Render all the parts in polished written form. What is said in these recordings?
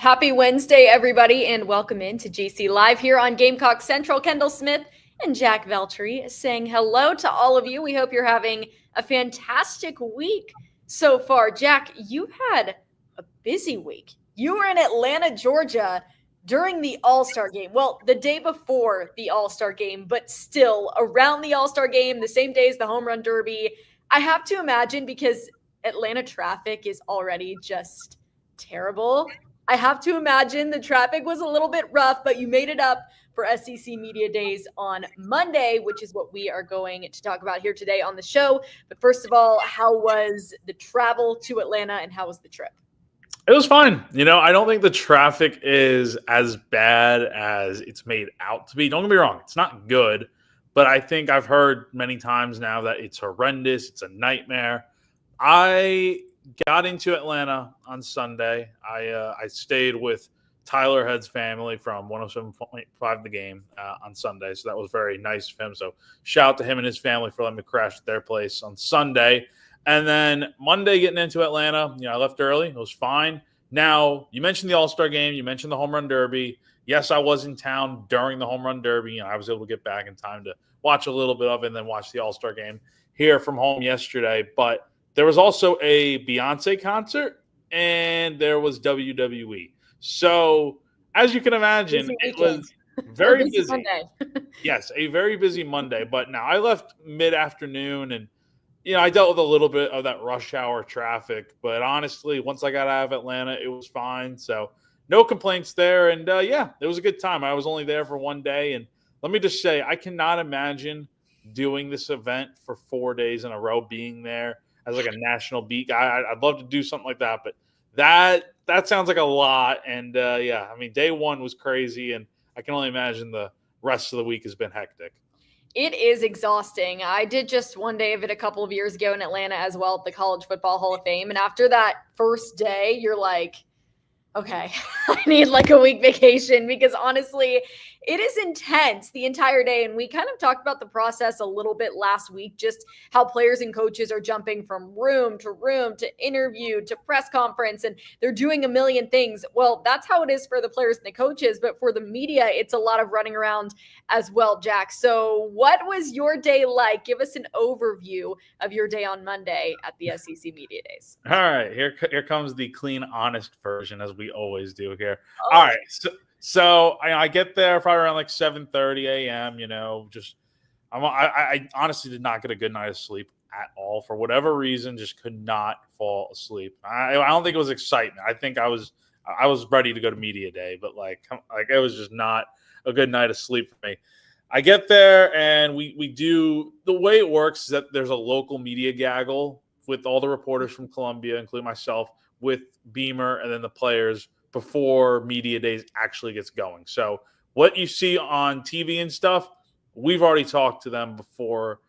Happy Wednesday, everybody, and welcome in to GC Live here on Gamecock Central. Kendall Smith and Jack Veltri saying hello to all of you. We hope you're having a fantastic week so far. Jack, you had a busy week. You were in Atlanta, Georgia during the All-Star game. Well, the day before the All-Star game, but still around the All-Star game, the same day as the Home Run Derby. I have to imagine, because Atlanta traffic is already just terrible, I have to imagine the traffic was a little bit rough, but you made it up for SEC Media Days on Monday, which is what we are going to talk about here today on the show. But first of all, how was the travel to Atlanta and how was the trip? It was fine. I don't think the traffic is as bad as it's made out to be. Don't get me wrong. It's not good, but I think I've heard many times now that it's horrendous. It's a nightmare. I got into Atlanta on Sunday. I stayed with Tyler Head's family from 107.5 The Game on Sunday, so that was very nice of him. So shout out to him and his family for letting me crash at their place on Sunday. And then Monday getting into Atlanta, I left early. It was fine. Now, you mentioned the All-Star game. You mentioned the Home Run Derby. Yes, I was in town during the Home Run Derby. I was able to get back in time to watch a little bit of it and then watch the All-Star game here from home yesterday. But there was also a Beyonce concert, and there was WWE. So, as you can imagine, it was very busy. Monday. Yes, a very busy Monday. But now I left mid-afternoon, and I dealt with a little bit of that rush hour traffic. But honestly, once I got out of Atlanta, it was fine. So, no complaints there. And, it was a good time. I was only there for one day. And let me just say, I cannot imagine doing this event for 4 days in a row, being there as like a national beat guy. I'd love to do something like that, but that sounds like a lot. And day one was crazy, and I can only imagine the rest of the week has been hectic. It is exhausting. I did just one day of it a couple of years ago in Atlanta as well at the College Football Hall of Fame. And after that first day, you're like, okay, I need like a week vacation, because honestly, it is intense the entire day. And we kind of talked about the process a little bit last week, just how players and coaches are jumping from room to interview to press conference, and they're doing a million things. Well, that's how it is for the players and the coaches, but for the media, it's a lot of running around as well, Jack. So what was your day like? Give us an overview of your day on Monday at the SEC Media Days. All right, here comes the clean, honest version, as we always do here. Oh. All right, so I get there probably around like 7:30 a.m. I honestly did not get a good night of sleep at all for whatever reason. Just could not fall asleep. I don't think it was excitement. I think I was ready to go to media day, but like it was just not a good night of sleep for me. I get there and we do, the way it works is that there's a local media gaggle with all the reporters from Columbia, including myself, with Beamer and then the players before media days actually gets going. So what you see on TV and stuff, we've already talked to them before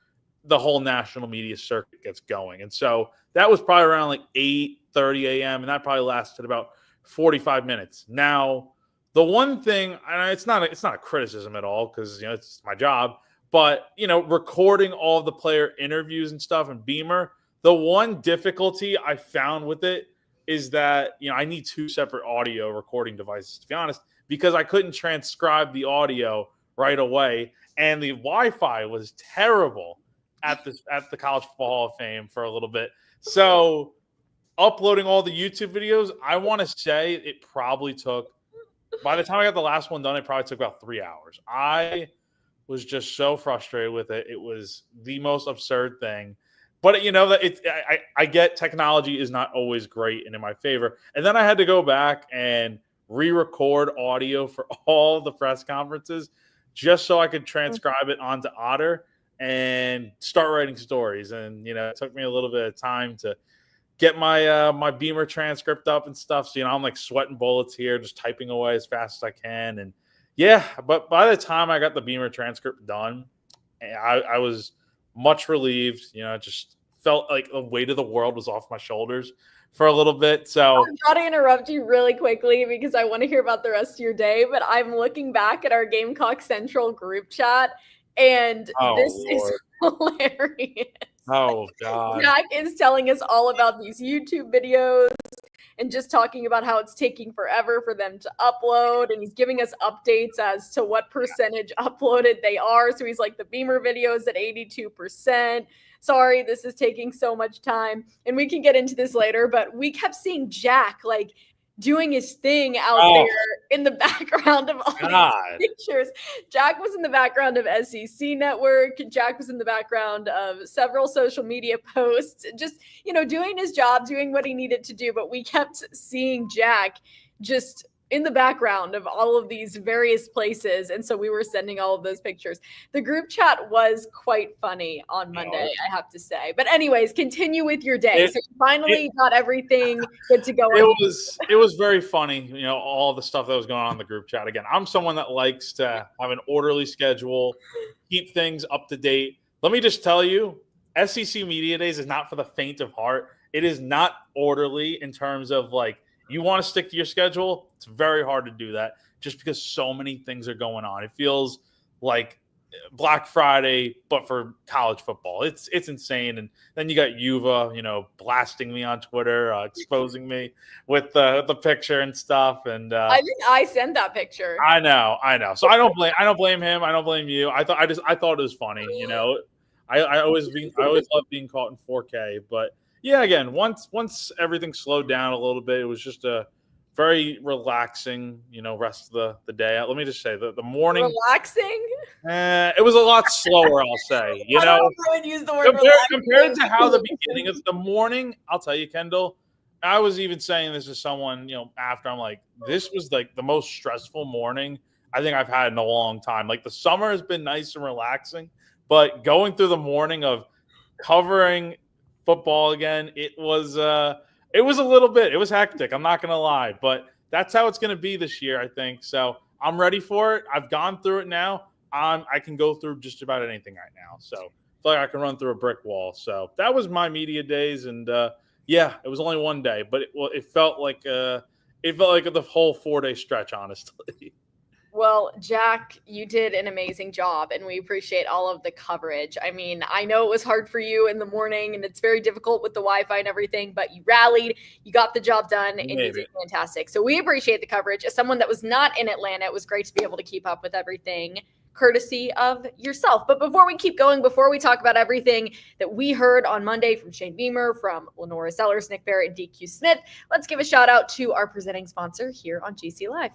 the whole national media circuit gets going. And so that was probably around like 8:30 a.m. and that probably lasted about 45 minutes. Now, the one thing, and it's not a criticism at all, because it's my job, but recording all of the player interviews and stuff in Beamer, the one difficulty I found with it is that I need two separate audio recording devices, to be honest, because I couldn't transcribe the audio right away, and the Wi-Fi was terrible at the College Football Hall of Fame for a little bit. So uploading all the YouTube videos, I want to say it probably took, by the time I got the last one done, it probably took about 3 hours. I was just so frustrated with it. It was the most absurd thing. But I get technology is not always great and in my favor. And then I had to go back and re-record audio for all the press conferences just so I could transcribe it onto Otter and start writing stories. And it took me a little bit of time to get my my Beamer transcript up and stuff. So I'm like sweating bullets here, just typing away as fast as I can. And but by the time I got the Beamer transcript done, I was much relieved. It just felt like the weight of the world was off my shoulders for a little bit. So I'm trying to interrupt you really quickly because I want to hear about the rest of your day, but I'm looking back at our Gamecock Central group chat, and this is hilarious. Oh, God. Jack is telling us all about these YouTube videos and just talking about how it's taking forever for them to upload. And he's giving us updates as to what percentage uploaded they are. So he's like, the Beamer video is at 82%. Sorry, this is taking so much time. And we can get into this later, but we kept seeing Jack like doing his thing out there in the background of all these pictures. Jack was in the background of SEC Network. Jack was in the background of several social media posts, just, doing his job, doing what he needed to do. But we kept seeing Jack just in the background of all of these various places. And so we were sending all of those pictures. The group chat was quite funny on Monday, I have to say. But anyways, continue with your day. So you finally got everything good to go. It was very funny, all the stuff that was going on in the group chat. Again, I'm someone that likes to have an orderly schedule, keep things up to date. Let me just tell you, SEC Media Days is not for the faint of heart. It is not orderly in terms of you want to stick to your schedule. It's very hard to do that just because so many things are going on. It feels like Black Friday, but for college football. It's insane. And then you got Yuva, blasting me on Twitter, exposing me with the picture and stuff. And I think I sent that picture. I know. So I don't blame him. I don't blame you. I thought it was funny. I always love being caught in 4K, but. Yeah, again, once everything slowed down a little bit, it was just a very relaxing, rest of the day. Let me just say the morning relaxing. It was a lot slower, I'll say. I don't really use the word compared to how the beginning of the morning. I'll tell you, Kendall. I was even saying this to someone, after I'm like, this was the most stressful morning I think I've had in a long time. The summer has been nice and relaxing, but going through the morning of covering football again, it was a little bit. It was hectic. I'm not going to lie, but that's how it's going to be this year, I think. So I'm ready for it. I've gone through it now. I can go through just about anything right now. So I feel like I can run through a brick wall. So that was my media days, and it was only one day, but it felt like the whole 4-day stretch, honestly. Well, Jack, you did an amazing job, and we appreciate all of the coverage. I mean, I know it was hard for you in the morning, and it's very difficult with the Wi-Fi and everything, but you rallied, you got the job done, and you did fantastic. So we appreciate the coverage. As someone that was not in Atlanta, it was great to be able to keep up with everything, courtesy of yourself. But before we keep going, before we talk about everything that we heard on Monday from Shane Beamer, from Lenora Sellers, Nick Barrett, and DQ Smith, let's give a shout out to our presenting sponsor here on GC Live.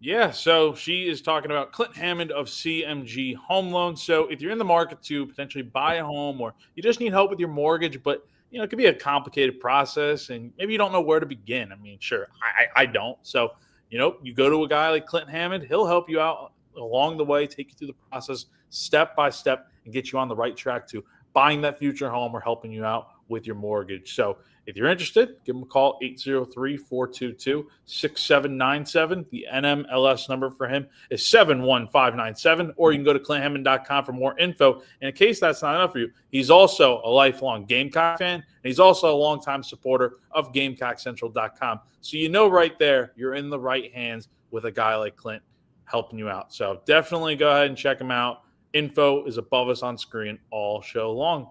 Yeah, so she is talking about Clint Hammond of CMG Home Loans. So if you're in the market to potentially buy a home, or you just need help with your mortgage, but it could be a complicated process and maybe you don't know where to begin. I mean, sure, I don't. So, you go to a guy like Clint Hammond, he'll help you out along the way, take you through the process step by step and get you on the right track to buying that future home or helping you out with your mortgage. So if you're interested, give them a call, 803-422-6797. The NMLS number for him is 71597, or you can go to clinthammond.com for more info. And in case that's not enough for you, he's also a lifelong Gamecock fan, and he's also a longtime supporter of GamecockCentral.com. So right there, you're in the right hands with a guy like Clint helping you out. So definitely go ahead and check him out. Info is above us on screen all show long.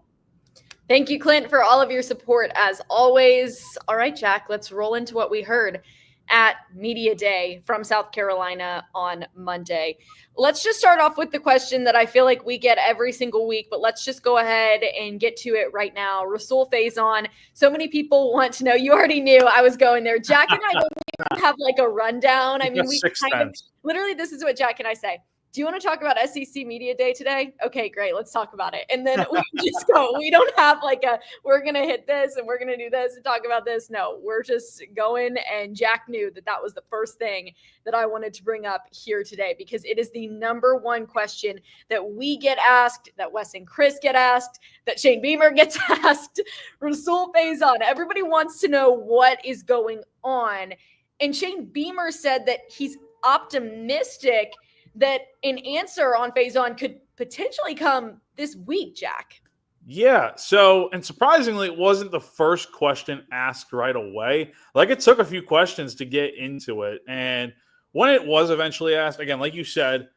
Thank you, Clint, for all of your support as always. All right, Jack, let's roll into what we heard at Media Day from South Carolina on Monday. Let's just start off with the question that I feel like we get every single week, but let's just go ahead and get to it right now. Rauls Faison, so many people want to know. You already knew I was going there. Jack and I don't even have a rundown. I mean, we literally, this is what Jack and I say. Do you want to talk about SEC Media Day today? Okay, great. Let's talk about it. And then we just go. We don't have we're going to hit this and we're going to do this and talk about this. No, we're just going. And Jack knew that was the first thing that I wanted to bring up here today, because it is the number one question that we get asked, that Wes and Chris get asked, that Shane Beamer gets asked. Rauls Faison. Everybody wants to know what is going on. And Shane Beamer said that he's optimistic that an answer on Faison could potentially come this week, Jack. Yeah. So, and surprisingly, it wasn't the first question asked right away. It took a few questions to get into it. And when it was eventually asked, again, like you said,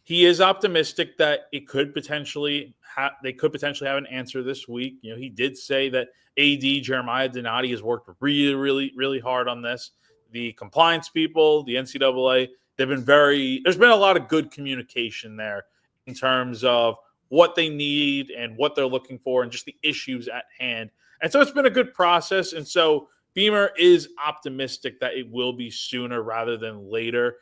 he is optimistic that it could potentially they could potentially have an answer this week. He did say that AD Jeremiah Donati has worked really, really, really hard on this. The compliance people, the NCAA, there's been a lot of good communication there in terms of what they need and what they're looking for and just the issues at hand. And so it's been a good process. And so Beamer is optimistic that it will be sooner rather than later.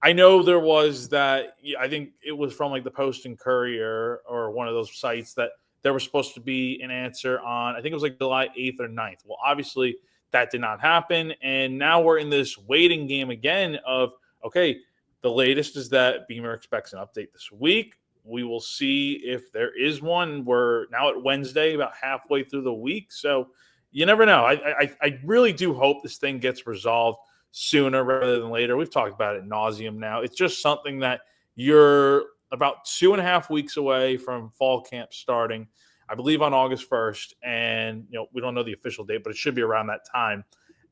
I know there was that, I think it was from like the Post and Courier or one of those sites that there was supposed to be an answer on, I think it was like July 8th or 9th. Well, obviously that did not happen. And now we're in this waiting game again of, okay, the latest is that Beamer expects an update this week. We will see if there is one. We're now at Wednesday, about halfway through the week. So you never know. I really do hope this thing gets resolved sooner rather than later. We've talked about it ad nauseum now. It's just something that you're about 2.5 weeks away from fall camp starting, I believe on August 1st. And, we don't know the official date, but it should be around that time.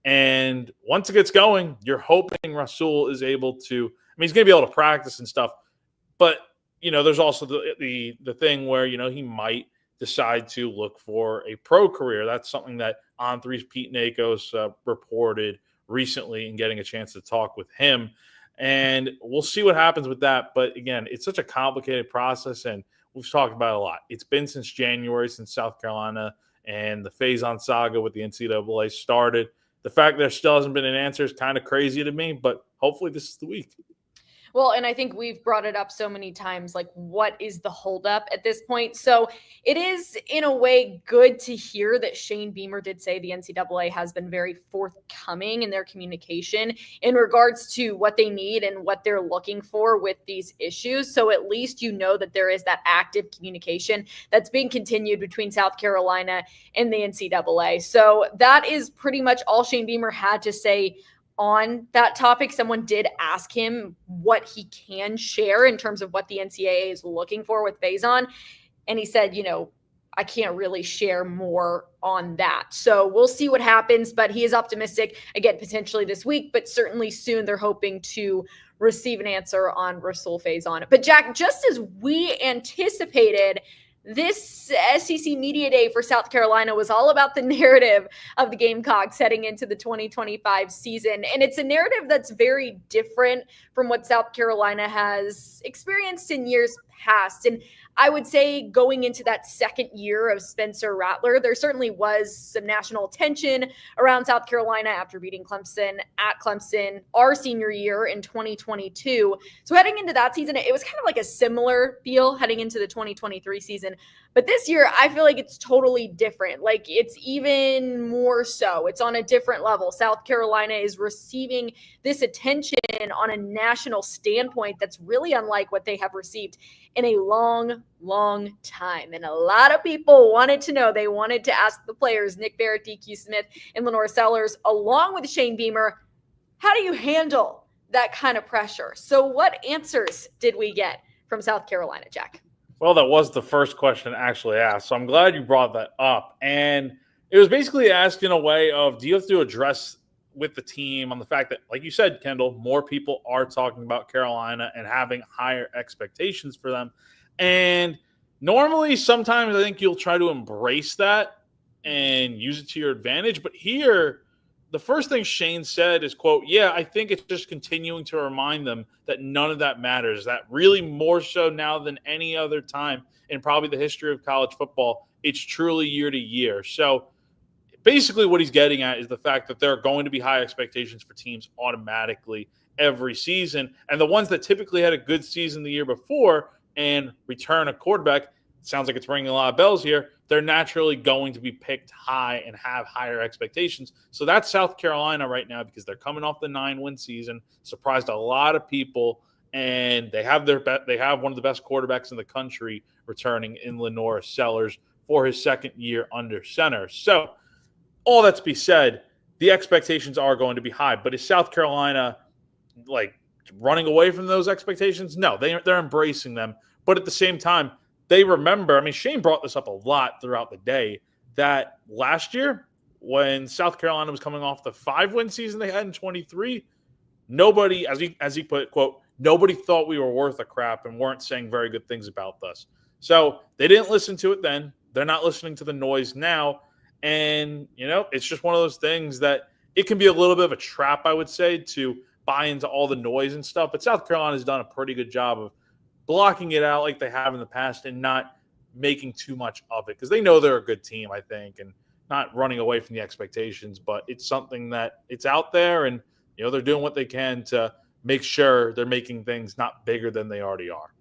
And once it gets going, you're hoping Rasul is able to, he's going to be able to practice and stuff. But, there's also the thing where, he might decide to look for a pro career. That's something that On3's Pete Nakos reported recently and getting a chance to talk with him. And we'll see what happens with that. But again, it's such a complicated process, and we've talked about it a lot. It's been since January, since South Carolina and the Faison saga with the NCAA started. The fact there still hasn't been an answer is kind of crazy to me, but hopefully this is the week. Well, and I think we've brought it up so many times, like what is the holdup at this point? So it is in a way good to hear that Shane Beamer did say the NCAA has been very forthcoming in their communication in regards to what they need and what they're looking for with these issues. So at least that there is that active communication that's being continued between South Carolina and the NCAA. So that is pretty much all Shane Beamer had to say on that topic. Someone did ask him what he can share in terms of what the NCAA is looking for with Faison. And he said, I can't really share more on that. So we'll see what happens, but he is optimistic, again, potentially this week, but certainly soon they're hoping to receive an answer on Rauls Faison. But Jack, just as we anticipated, this SEC Media Day for South Carolina was all about the narrative of the Gamecocks heading into the 2025 season. And it's a narrative that's very different from what South Carolina has experienced in years past. And I would say going into that second year of Spencer Rattler, there certainly was some national attention around South Carolina after beating Clemson at Clemson our senior year in 2022. So heading into that season, it was kind of like a similar feel heading into the 2023 season. But this year, I feel like it's totally different. Like it's even more so. It's on a different level. South Carolina is receiving this attention on a national standpoint that's really unlike what they have received in a long, long time. And a lot of people wanted to know, they wanted to ask the players, Nick Barrett, DQ Smith, and Lenore Sellers, along with Shane Beamer, how do you handle that kind of pressure? So what answers did we get from South Carolina, Jack? Well, that was the first question actually asked. So I'm glad you brought that up. And it was basically asked in a way of, do you have to address with the team on the fact that, like you said, Kendall, more people are talking about Carolina and having higher expectations for them. And normally, sometimes I think you'll try to embrace that and use it to your advantage. But here, the first thing Shane said is, quote, yeah, I think it's just continuing to remind them that none of that matters. That really more so now than any other time in probably the history of college football, it's truly year to year. So basically what he's getting at is the fact that there are going to be high expectations for teams automatically every season. And the ones that typically had a good season the year before and return a quarterback, sounds like it's ringing a lot of bells here, they're naturally going to be picked high and have higher expectations. So that's South Carolina right now because they're coming off the 9-win season, surprised a lot of people, and they have one of the best quarterbacks in the country returning in Lenore Sellers for his second year under center. So all that to be said, the expectations are going to be high. But is South Carolina like running away from those expectations? No, they're embracing them. But at the same time, they remember, Shane brought this up a lot throughout the day, that last year when South Carolina was coming off the 5-win season they had in 23, nobody, as he put, quote, nobody thought we were worth a crap and weren't saying very good things about us. So they didn't listen to it then. They're not listening to the noise now. And, it's just one of those things that it can be a little bit of a trap, I would say, to buy into all the noise and stuff. But South Carolina's done a pretty good job of blocking it out like they have in the past and not making too much of it because they know they're a good team, I think, and not running away from the expectations. But it's something that it's out there, and they're doing what they can to make sure they're making things not bigger than they already are.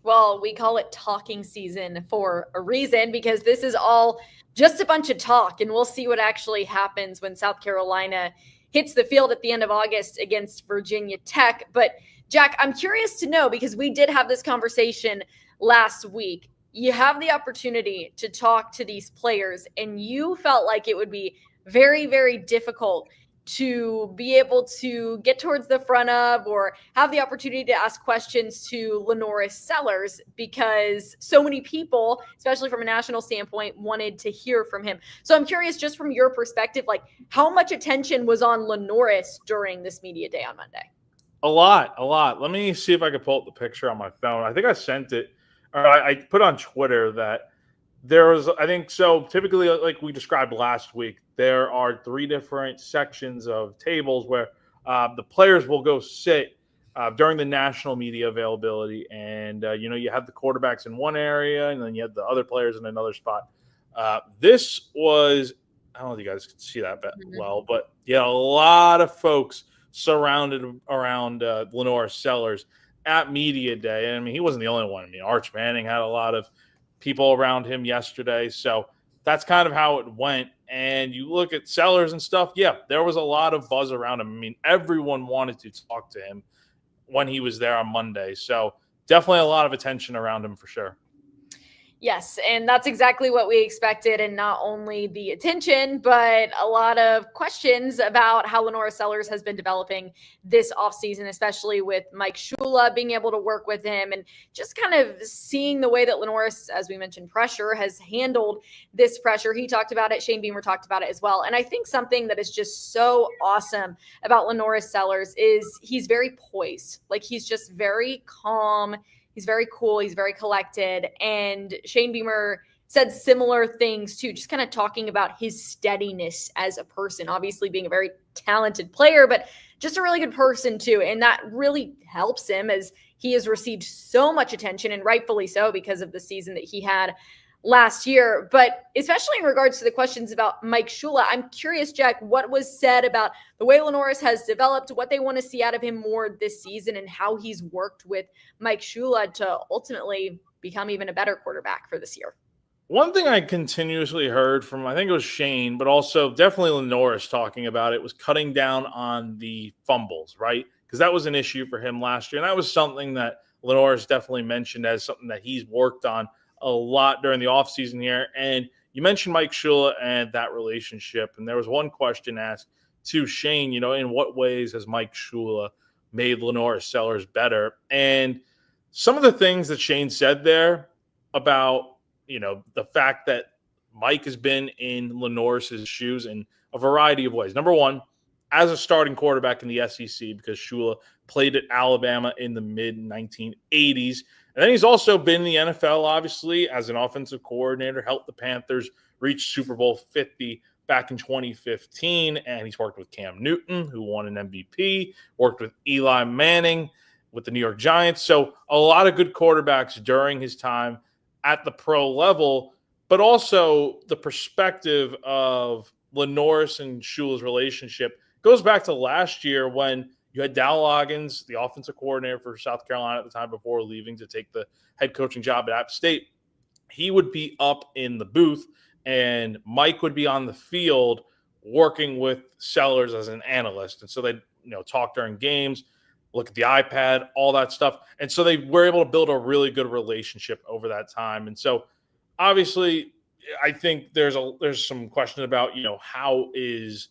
Well, we call it talking season for a reason because this is all just a bunch of talk, and we'll see what actually happens when South Carolina hits the field at the end of August against Virginia Tech. But Jack, I'm curious to know, because we did have this conversation last week. You have the opportunity to talk to these players, and you felt like it would be very, very difficult to be able to get towards the front of or have the opportunity to ask questions to LaNorris Sellers because so many people, especially from a national standpoint, wanted to hear from him. So I'm curious, just from your perspective, like how much attention was on LaNorris during this media day on Monday? A lot. Let me see if I can pull up the picture on my phone. I think I sent it, or I put on Twitter that there was, I think, so typically, like we described last week, there are 3 different sections of tables where the players will go sit during the national media availability. And, you have the quarterbacks in one area, and then you have the other players in another spot. This was, I don't know if you guys can see that well, but a lot of folks surrounded around LaNorris Sellers at media day. I mean, he wasn't the only one. I mean, Arch Manning had a lot of people around him yesterday. So that's kind of how it went. And you look at Sellers and stuff. Yeah, there was a lot of buzz around him. I mean, everyone wanted to talk to him when he was there on Monday. So definitely a lot of attention around him for sure. Yes, and that's exactly what we expected. And not only the attention, but a lot of questions about how LaNorris Sellers has been developing this offseason, especially with Mike Shula being able to work with him and just kind of seeing the way that LaNorris, as we mentioned, pressure has handled this pressure. He talked about it. Shane Beamer talked about it as well. And I think something that is just so awesome about LaNorris Sellers is he's very poised. Like he's just very calm. He's very cool. He's very collected. And Shane Beamer said similar things too, just kind of talking about his steadiness as a person, obviously being a very talented player, but just a really good person too. And that really helps him as he has received so much attention, and rightfully so because of the season that he had last year. But especially in regards to the questions about Mike Shula, I'm curious, Jack, what was said about the way LaNorris has developed, what they want to see out of him more this season, and how he's worked with Mike Shula to ultimately become even a better quarterback for this year. One thing I continuously heard from, I think it was Shane, but also definitely LaNorris talking about it, was cutting down on the fumbles, right? Because that was an issue for him last year. And that was something that LaNorris definitely mentioned as something that he's worked on a lot during the offseason here. And you mentioned Mike Shula and that relationship. And there was one question asked to Shane, in what ways has Mike Shula made LaNorris Sellers better? And some of the things that Shane said there about, the fact that Mike has been in LaNorris's shoes in a variety of ways. Number one, as a starting quarterback in the SEC, because Shula played at Alabama in the mid-1980s. And then he's also been in the NFL, obviously, as an offensive coordinator, helped the Panthers reach Super Bowl 50 back in 2015. And he's worked with Cam Newton, who won an MVP, worked with Eli Manning with the New York Giants. So a lot of good quarterbacks during his time at the pro level, but also the perspective of LaNorris and Shula's relationship goes back to last year when you had Dow Loggins, the offensive coordinator for South Carolina at the time before leaving to take the head coaching job at App State. He would be up in the booth and Mike would be on the field working with Sellers as an analyst. And so they'd talk during games, look at the iPad, all that stuff. And so they were able to build a really good relationship over that time. And so obviously I think there's some question about, how is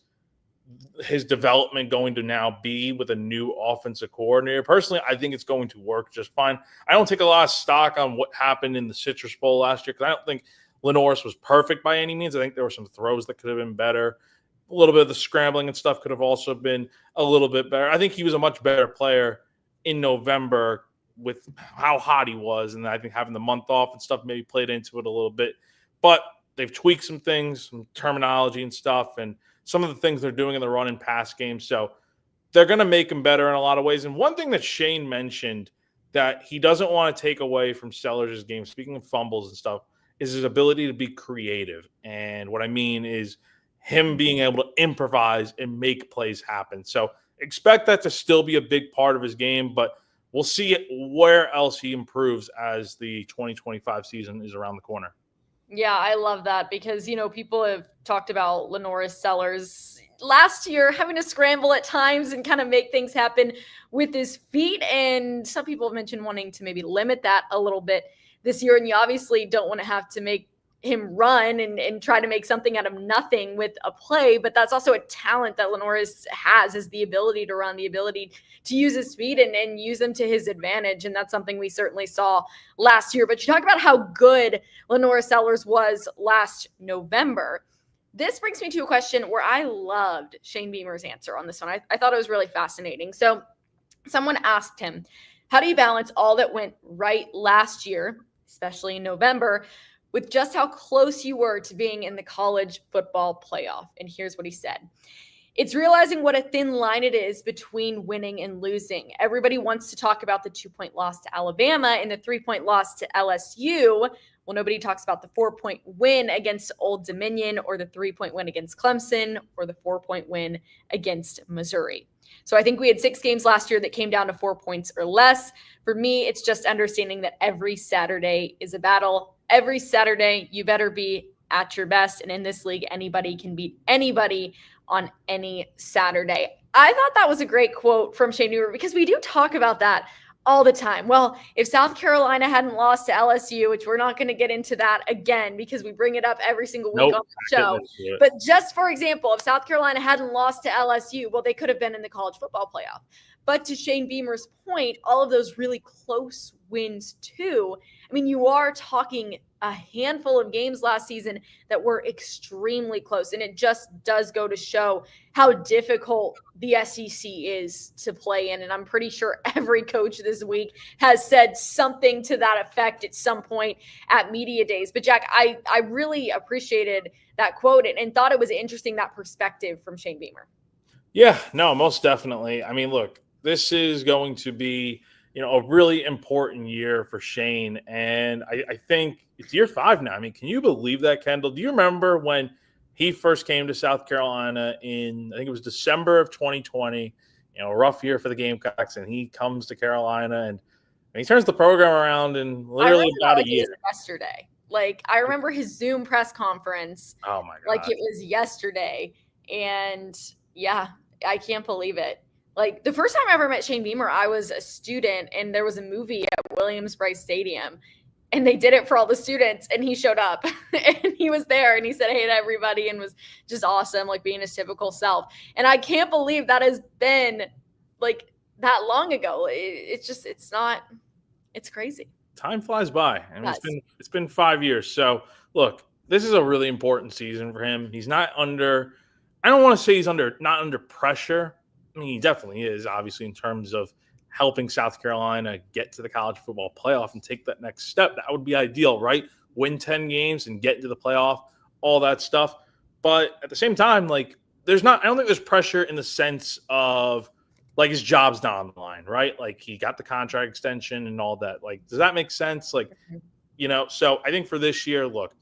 his development going to now be with a new offensive coordinator. Personally, I think it's going to work just fine. I don't take a lot of stock on what happened in the Citrus Bowl last year because I don't think LaNorris was perfect by any means. I think there were some throws that could have been better. A little bit of the scrambling and stuff could have also been a little bit better. I think he was a much better player in November with how hot he was, and I think having the month off and stuff maybe played into it a little bit. But they've tweaked some things, some terminology and stuff, and some of the things they're doing in the run and pass game. So they're going to make him better in a lot of ways. And one thing that Shane mentioned that he doesn't want to take away from Sellers' game, speaking of fumbles and stuff, is his ability to be creative. And what I mean is him being able to improvise and make plays happen. So expect that to still be a big part of his game, but we'll see where else he improves as the 2025 season is around the corner. Yeah, I love that because, people have talked about LaNorris Sellers last year having to scramble at times and kind of make things happen with his feet. And some people have mentioned wanting to maybe limit that a little bit this year. And you obviously don't want to have to make him run and try to make something out of nothing with a play, but that's also a talent that LaNorris has, is the ability to run, the ability to use his feet and use them to his advantage. And that's something we certainly saw last year. But you talk about how good LaNorris Sellers was last November. This brings me to a question where I loved Shane Beamer's answer on this one. I thought it was really fascinating. So someone asked him, how do you balance all that went right last year, especially in November, with just how close you were to being in the college football playoff? And here's what he said. It's realizing what a thin line it is between winning and losing. Everybody wants to talk about the 2-point loss to Alabama and the 3-point loss to LSU. Well, nobody talks about the 4-point win against Old Dominion or the 3-point win against Clemson or the 4-point win against Missouri. So I think we had 6 games last year that came down to 4 points or less. For me, it's just understanding that every Saturday is a battle. Every Saturday, you better be at your best. And in this league, anybody can beat anybody on any Saturday. I thought that was a great quote from Shane Beamer because we do talk about that all the time. Well, if South Carolina hadn't lost to LSU, which we're not going to get into that again because we bring it up every single week on the show. But just for example, if South Carolina hadn't lost to LSU, well, they could have been in the college football playoff. But to Shane Beamer's point, all of those really close wins too. I mean, you are talking a handful of games last season that were extremely close. And it just does go to show how difficult the SEC is to play in. And I'm pretty sure every coach this week has said something to that effect at some point at media days. But Jack, I really appreciated that quote and thought it was interesting, that perspective from Shane Beamer. Yeah, no, most definitely. I mean, look, this is going to be, a really important year for Shane. And I think it's year 5 now. I mean, can you believe that, Kendall? Do you remember when he first came to South Carolina I think it was December of 2020, a rough year for the Gamecocks, and he comes to Carolina and he turns the program around in literally about a year. Yesterday. Like, I remember his Zoom press conference. Oh my God. Like it was yesterday. And yeah, I can't believe it. Like, the first time I ever met Shane Beamer, I was a student and there was a movie at Williams-Brice Stadium and they did it for all the students and he showed up and he was there and he said hey to everybody and was just awesome, like being his typical self. And I can't believe that has been like that long ago. It's crazy. Time flies by. I mean, it's been 5 years. So look, this is a really important season for him. He's not under, I don't want to say he's not under pressure. I mean, he definitely is, obviously, in terms of helping South Carolina get to the college football playoff and take that next step. That would be ideal, right? Win 10 games and get into the playoff, all that stuff. But at the same time, like, I don't think there's pressure in the sense of, like, his job's not on the line, right? Like, he got the contract extension and all that. Like, does that make sense? Like, so I think for this year, look,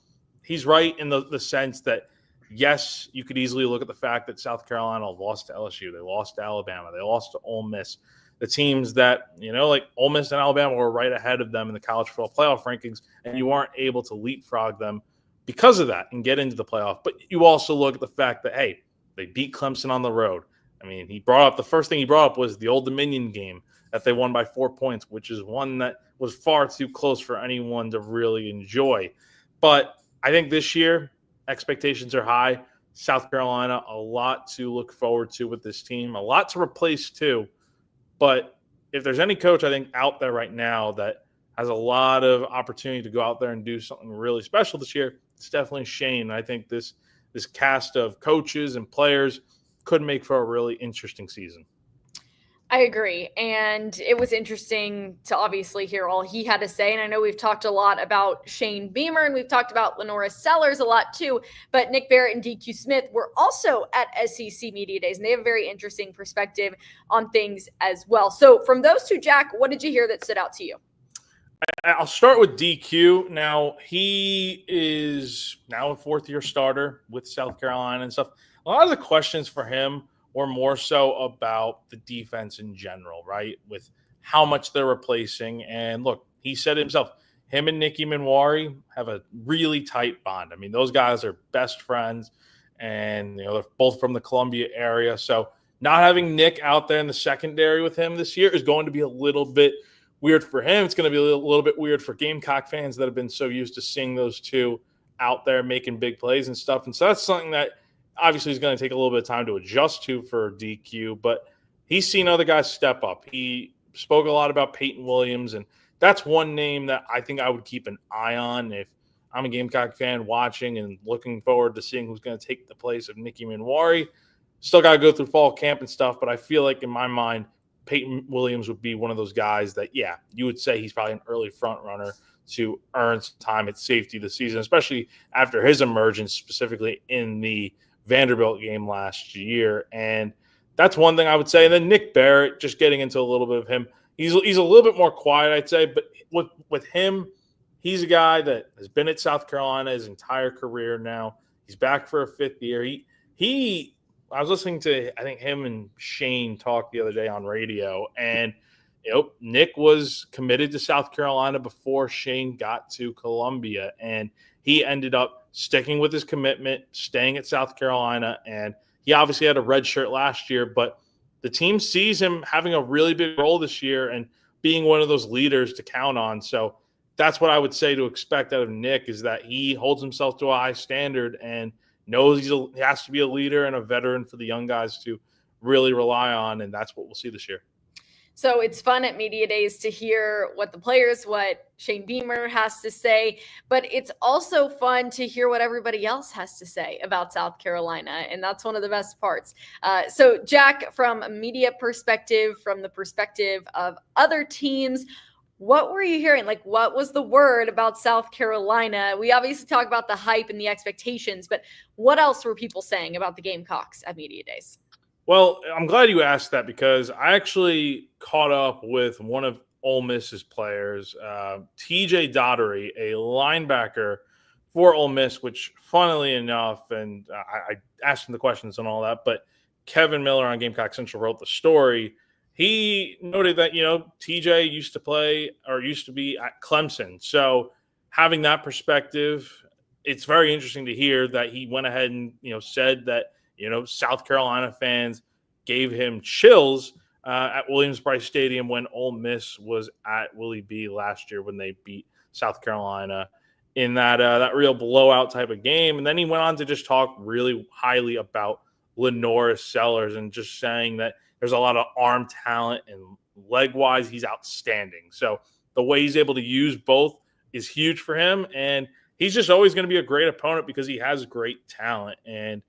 he's right in the sense that, yes, you could easily look at the fact that South Carolina lost to LSU. They lost to Alabama. They lost to Ole Miss. The teams that, like Ole Miss and Alabama were right ahead of them in the college football playoff rankings, and you weren't able to leapfrog them because of that and get into the playoff. But you also look at the fact that, hey, they beat Clemson on the road. I mean, the first thing he brought up was the Old Dominion game that they won by 4 points, which is one that was far too close for anyone to really enjoy. But I think this year, expectations are high. South Carolina, a lot to look forward to with this team, a lot to replace too. But if there's any coach, I think, out there right now that has a lot of opportunity to go out there and do something really special this year, it's definitely Shane. I think this cast of coaches and players could make for a really interesting season. I agree. And it was interesting to obviously hear all he had to say. And I know we've talked a lot about Shane Beamer and we've talked about Lenora Sellers a lot too. But Nick Barrett and DQ Smith were also at SEC Media Days, and they have a very interesting perspective on things as well. So, from those two, Jack, what did you hear that stood out to you? I'll start with DQ. Now, he is now a fourth-year starter with South Carolina and stuff. A lot of the questions for him were more so about the defense in general, right? With how much they're replacing. And look, he said himself, him and Nicky Minwari have a really tight bond. I mean, those guys are best friends, and they're both from the Columbia area. So not having Nick out there in the secondary with him this year is going to be a little bit weird for him. It's going to be a little bit weird for Gamecock fans that have been so used to seeing those two out there making big plays and stuff. And so that's something that obviously is going to take a little bit of time to adjust to for DQ, but he's seen other guys step up. He spoke a lot about Peyton Williams, and that's one name that I think I would keep an eye on if I'm a Gamecock fan watching and looking forward to seeing who's going to take the place of Nicky Minwari. Still got to go through fall camp and stuff, but I feel like in my mind, Peyton Williams would be one of those guys that, yeah, you would say he's probably an early front runner to earn some time at safety this season, especially after his emergence, specifically in the Vanderbilt game last year. And that's one thing I would say. And then Nick Barrett, just getting into a little bit of him, he's a little bit more quiet, I'd say. But with him, he's a guy that has been at South Carolina his entire career now. He's back for a fifth year. I was listening to, I think, him and Shane talk the other day on radio, and Nick was committed to South Carolina before Shane got to Columbia, and he ended up sticking with his commitment, staying at South Carolina, and he obviously had a red shirt last year, but the team sees him having a really big role this year and being one of those leaders to count on. So that's what I would say to expect out of Nick, is that he holds himself to a high standard and knows he has to be a leader and a veteran for the young guys to really rely on, and that's what we'll see this year. So it's fun at Media Days to hear what the players, what Shane Beamer has to say, but it's also fun to hear what everybody else has to say about South Carolina, and that's one of the best parts. So Jack, from a media perspective, from the perspective of other teams, what were you hearing? Like, what was the word about South Carolina? We obviously talk about the hype and the expectations, but what else were people saying about the Gamecocks at Media Days? Well, I'm glad you asked that, because I actually caught up with one of Ole Miss's players, TJ Dottery, a linebacker for Ole Miss, which funnily enough, and I asked him the questions and all that, but Kevin Miller on Gamecock Central wrote the story. He noted that, TJ used to be at Clemson. So having that perspective, it's very interesting to hear that he went ahead and, said that, South Carolina fans gave him chills at Williams-Brice Stadium when Ole Miss was at Willie B last year when they beat South Carolina in that real blowout type of game. And then he went on to just talk really highly about Lenora Sellers and just saying that there's a lot of arm talent, and leg-wise, he's outstanding. So the way he's able to use both is huge for him, and he's just always going to be a great opponent because he has great talent. And,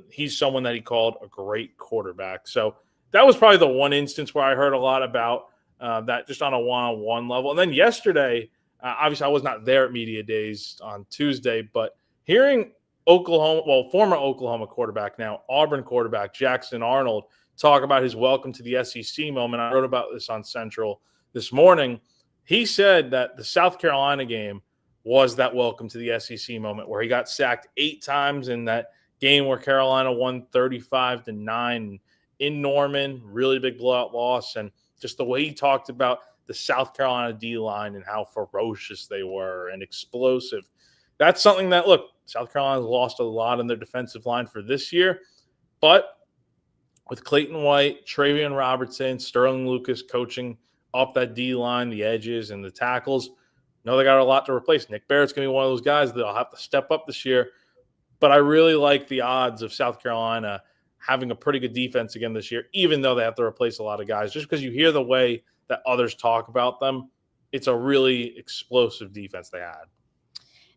he's someone that he called a great quarterback. So that was probably the one instance where I heard a lot about that just on a one-on-one level. And then yesterday, obviously I was not there at Media Days on Tuesday, but hearing former Oklahoma quarterback, now Auburn quarterback, Jackson Arnold, talk about his welcome to the SEC moment. I wrote about this on Central this morning. He said that the South Carolina game was that welcome to the SEC moment where he got sacked 8 times in that game where Carolina won 35-9 in Norman, really big blowout loss. And just the way he talked about the South Carolina D-line and how ferocious they were and explosive. That's something that, look, South Carolina's lost a lot in their defensive line for this year, but with Clayton White, Travion Robertson, Sterling Lucas coaching up that D-line, the edges, and the tackles, they got a lot to replace. Nick Barrett's going to be one of those guys that will have to step up this year. But I really like the odds of South Carolina having a pretty good defense again this year, even though they have to replace a lot of guys. Just because you hear the way that others talk about them, it's a really explosive defense they had.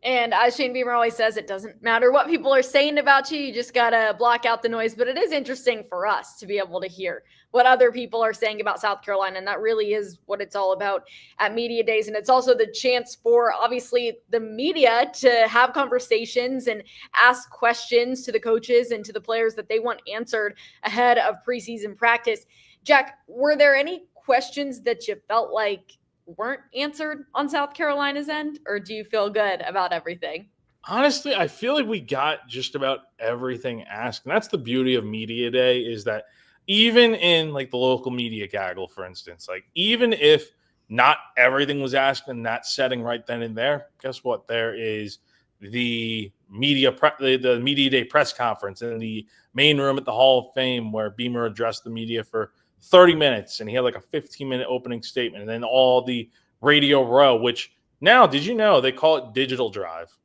And as Shane Beamer always says, it doesn't matter what people are saying about you. You just got to block out the noise. But it is interesting for us to be able to hear what other people are saying about South Carolina. And that really is what it's all about at media days. And it's also the chance for, obviously, the media to have conversations and ask questions to the coaches and to the players that they want answered ahead of preseason practice. Jack, were there any questions that you felt like weren't answered on South Carolina's end, or do you feel good about everything? Honestly, I feel like we got just about everything asked. And that's the beauty of media day, is that even in like the local media gaggle, for instance, like even if not everything was asked in that setting right then and there, guess what? There is the the media day press conference in the main room at the Hall of Fame where Beamer addressed the media for 30 minutes and he had like a 15-minute opening statement, and then all the radio row, which now, did you know they call it digital drive?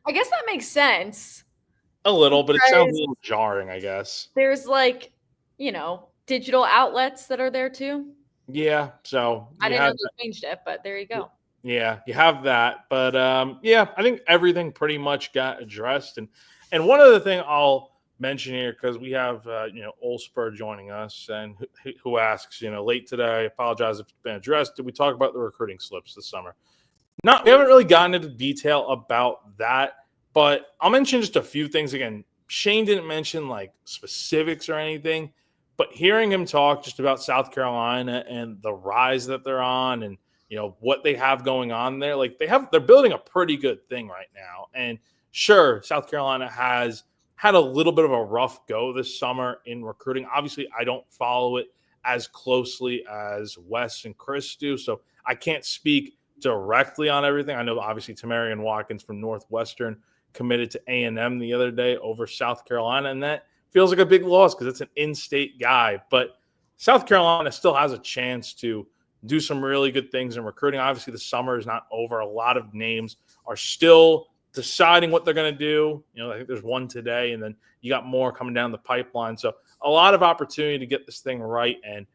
I guess that makes sense. A little, but it sounds a little jarring, I guess. There's like, digital outlets that are there too. Yeah, so I didn't know they changed it, but there you go. Yeah, you have that. But yeah, I think everything pretty much got addressed. And one other thing I'll mention here, because we have Olsper joining us, and who asks, late today, I apologize if it's been addressed. Did we talk about the recruiting slips this summer? No, we haven't really gotten into detail about that, but I'll mention just a few things. Again, Shane didn't mention like specifics or anything, but hearing him talk just about South Carolina and the rise that they're on, and what they have going on there, like they're building a pretty good thing right now. And sure, South Carolina has had a little bit of a rough go this summer in recruiting. Obviously, I don't follow it as closely as Wes and Chris do, so I can't speak directly on everything. I know obviously Tamarian Watkins from Northwestern committed to A&M the other day over South Carolina, and that feels like a big loss because it's an in-state guy. But South Carolina still has a chance to do some really good things in recruiting. Obviously, the summer is not over. A lot of names are still deciding what they're going to do. I think there's one today, and then you got more coming down the pipeline. So a lot of opportunity to get this thing right and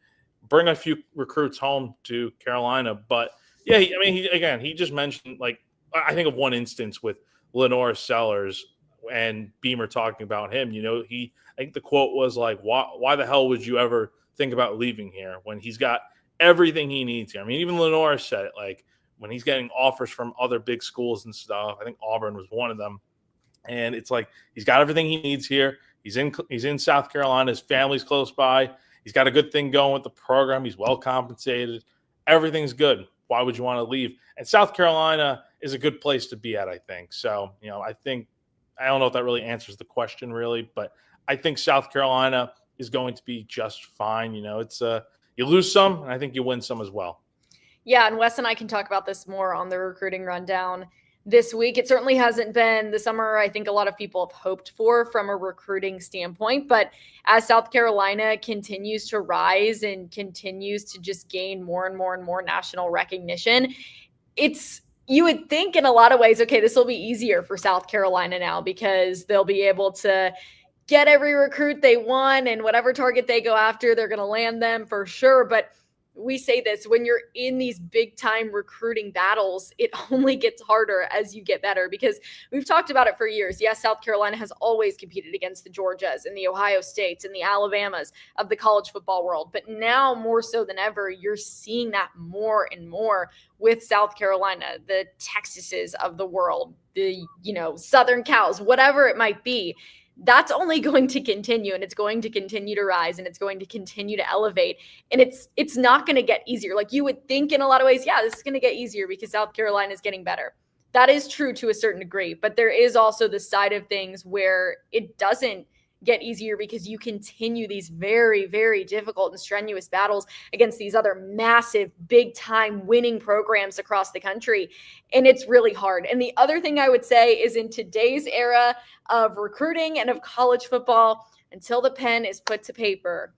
bring a few recruits home to Carolina. But yeah, he just mentioned, like, I think of one instance with Lenore Sellers and Beamer talking about him. I think the quote was like, why the hell would you ever think about leaving here when he's got everything he needs here? I mean, even Lenore said it, like, when he's getting offers from other big schools and stuff. I think Auburn was one of them. And it's like, he's got everything he needs here. He's in South Carolina. His family's close by. He's got a good thing going with the program. He's well compensated. Everything's good. Why would you want to leave? And South Carolina is a good place to be at, I think. So, I don't know if that really answers the question really, but I think South Carolina is going to be just fine. It's you lose some, and I think you win some as well. Yeah, and Wes and I can talk about this more on the recruiting rundown this week. It certainly hasn't been the summer I think a lot of people have hoped for from a recruiting standpoint, but as South Carolina continues to rise and continues to just gain more and more and more national recognition, you would think in a lot of ways, okay, this will be easier for South Carolina now because they'll be able to get every recruit they want, and whatever target they go after, they're going to land them for sure. But we say this, when you're in these big time recruiting battles, it only gets harder as you get better, because we've talked about it for years. Yes, South Carolina has always competed against the Georgias and the Ohio States and the Alabamas of the college football world. But now more so than ever, you're seeing that more and more with South Carolina, the Texases of the world, the, Southern Cows, whatever it might be. That's only going to continue, and it's going to continue to rise, and it's going to continue to elevate. And it's not going to get easier. Like you would think in a lot of ways, yeah, this is going to get easier because South Carolina is getting better. That is true to a certain degree, but there is also the side of things where it doesn't get easier because you continue these very, very difficult and strenuous battles against these other massive, big time winning programs across the country. And it's really hard. And the other thing I would say is, in today's era of recruiting and of college football, until the pen is put to paper,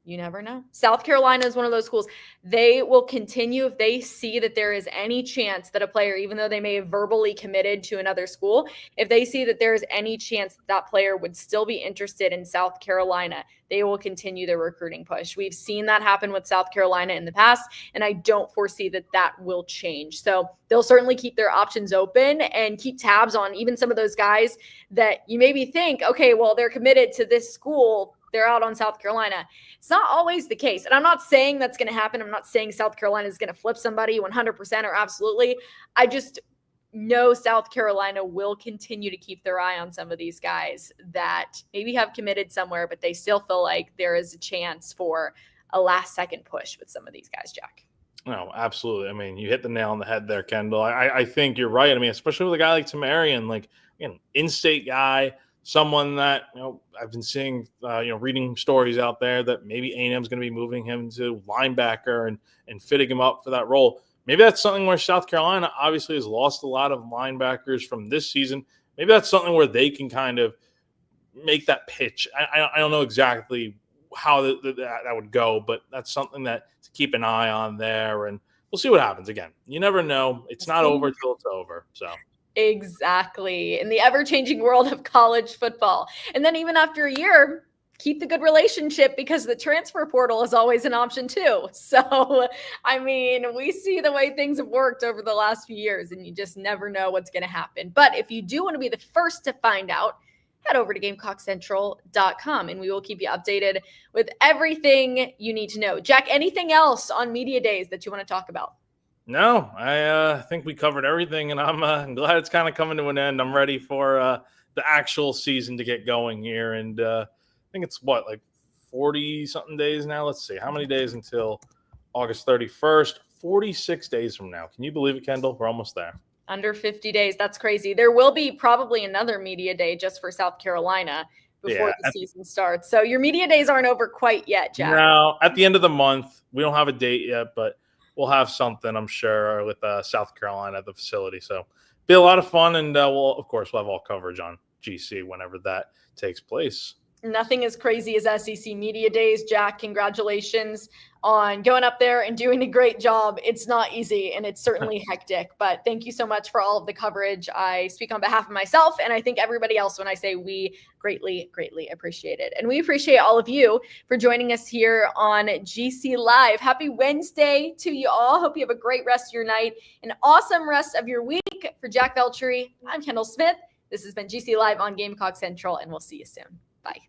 You never know. South Carolina is one of those schools. They will continue if they see that there is any chance that a player, even though they may have verbally committed to another school, if they see that there is any chance that that player would still be interested in South Carolina, they will continue their recruiting push. We've seen that happen with South Carolina in the past, and I don't foresee that that will change. So they'll certainly keep their options open and keep tabs on even some of those guys that you maybe think, okay, well, they're committed to this school, they're out on South Carolina. It's not always the case. And I'm not saying that's going to happen. I'm not saying South Carolina is going to flip somebody 100% or absolutely. I just know South Carolina will continue to keep their eye on some of these guys that maybe have committed somewhere, but they still feel like there is a chance for a last second push with some of these guys, Jack. No, absolutely. I mean, you hit the nail on the head there, Kendall. I think you're right. I mean, especially with a guy like Tamarian, like, again, in-state guy, someone that, I've been seeing, reading stories out there that maybe A&M's going to be moving him to linebacker and fitting him up for that role. Maybe that's something where South Carolina obviously has lost a lot of linebackers from this season. Maybe that's something where they can kind of make that pitch. I don't know exactly how that would go, but that's something that to keep an eye on there, and we'll see what happens. Again, you never know. It's not over till it's over. So. Exactly. In the ever-changing world of college football. And then even after a year, keep the good relationship because the transfer portal is always an option too. So, I mean, we see the way things have worked over the last few years and you just never know what's going to happen. But if you do want to be the first to find out, head over to GamecockCentral.com and we will keep you updated with everything you need to know. Jack, anything else on media days that you want to talk about? No, I think we covered everything, and I'm glad it's kind of coming to an end. I'm ready for the actual season to get going here, and I think it's like 40-something days now. Let's see, how many days until August 31st? 46 days from now. Can you believe it, Kendall? We're almost there. Under 50 days. That's crazy. There will be probably another media day just for South Carolina before the season starts. So your media days aren't over quite yet, Jack. No, at the end of the month. We don't have a date yet, but we'll have something, I'm sure, with South Carolina at the facility. So be a lot of fun, and we'll have all coverage on GC whenever that takes place. Nothing as crazy as SEC Media Days. Jack, congratulations on going up there and doing a great job. It's not easy, and it's certainly hectic, but thank you so much for all of the coverage. I speak on behalf of myself, and I think everybody else when I say we greatly, greatly appreciate it. And we appreciate all of you for joining us here on GC Live. Happy Wednesday to you all. Hope you have a great rest of your night, an awesome rest of your week. For Jack Veltri, I'm Kendall Smith. This has been GC Live on Gamecock Central, and we'll see you soon. Bye.